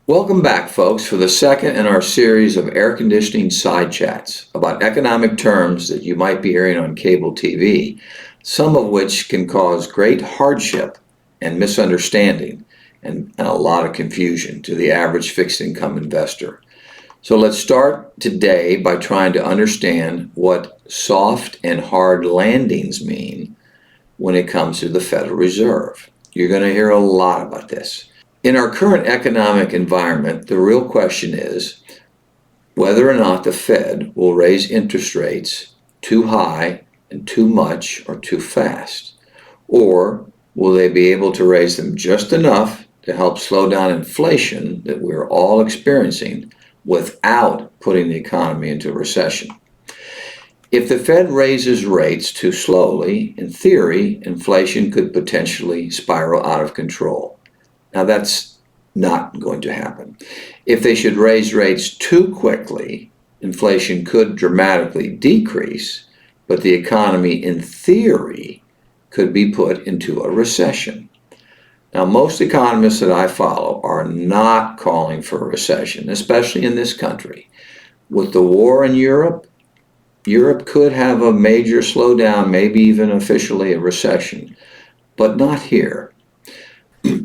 Welcome back, folks, for the second in our series of air conditioning side chats about economic terms that you might be hearing on cable TV, some of which can cause great hardship and misunderstanding and a lot of confusion to the average fixed income investor. So let's start today by trying to understand what soft and hard landings mean when it comes to the Federal Reserve. You're going to hear a lot about this. In our current economic environment, the real question is whether or not the Fed will raise interest rates too high and too much or too fast, or will they be able to raise them just enough to help slow down inflation that we're all experiencing without putting the economy into recession. If the Fed raises rates too slowly, in theory, inflation could potentially spiral out of control. Now, that's not going to happen. If they should raise rates too quickly, inflation could dramatically decrease, but the economy, in theory, could be put into a recession. Now, most economists that I follow are not calling for a recession, especially in this country. With the war in Europe could have a major slowdown, maybe even officially a recession, but not here.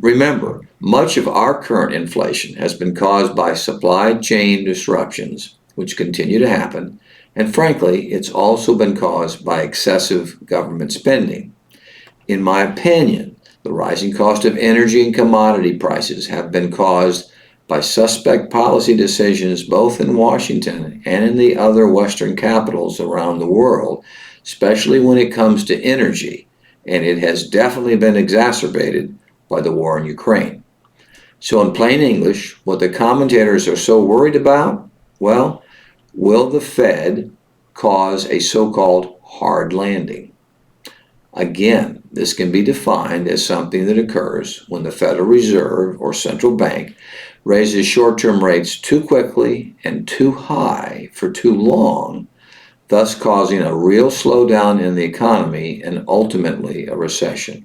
Remember, much of our current inflation has been caused by supply chain disruptions, which continue to happen, and frankly, it's also been caused by excessive government spending. In my opinion, the rising cost of energy and commodity prices have been caused by suspect policy decisions both in Washington and in the other Western capitals around the world, especially when it comes to energy, and it has definitely been exacerbated by the war in Ukraine. So in plain English, what the commentators are so worried about, well, will the Fed cause a so-called hard landing? Again, this can be defined as something that occurs when the Federal Reserve or central bank raises short-term rates too quickly and too high for too long, thus causing a real slowdown in the economy and ultimately a recession.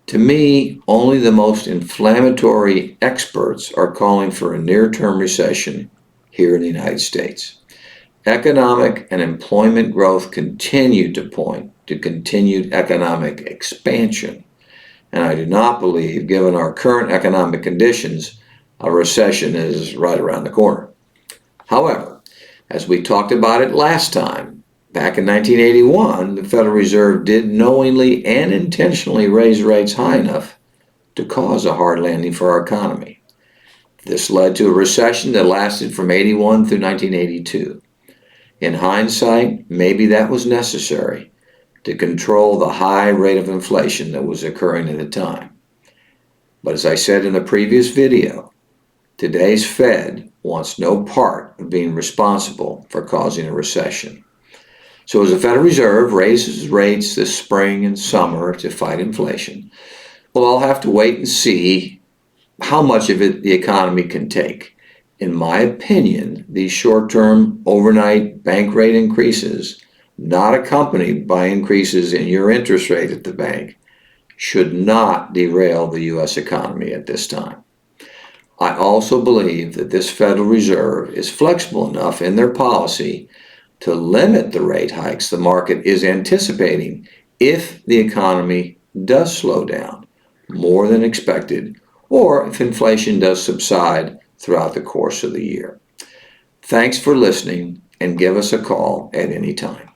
To me, only the most inflammatory experts are calling for a near-term recession here in the United States. Economic and employment growth continue to point to continued economic expansion, and I do not believe, given our current economic conditions, a recession is right around the corner. However, as we talked about it last time, back in 1981, the Federal Reserve did knowingly and intentionally raise rates high enough to cause a hard landing for our economy. This led to a recession that lasted from 81 through 1982. In hindsight, maybe that was necessary to control the high rate of inflation that was occurring at the time. But as I said in the previous video, today's Fed wants no part of being responsible for causing a recession. So as the Federal Reserve raises rates this spring and summer to fight inflation, we'll all have to wait and see how much of it the economy can take. In my opinion, these short-term overnight bank rate increases, not accompanied by increases in your interest rate at the bank, should not derail the U.S. economy at this time. I also believe that this Federal Reserve is flexible enough in their policy to limit the rate hikes the market is anticipating if the economy does slow down more than expected, or if inflation does subside throughout the course of the year. Thanks for listening, and give us a call at any time.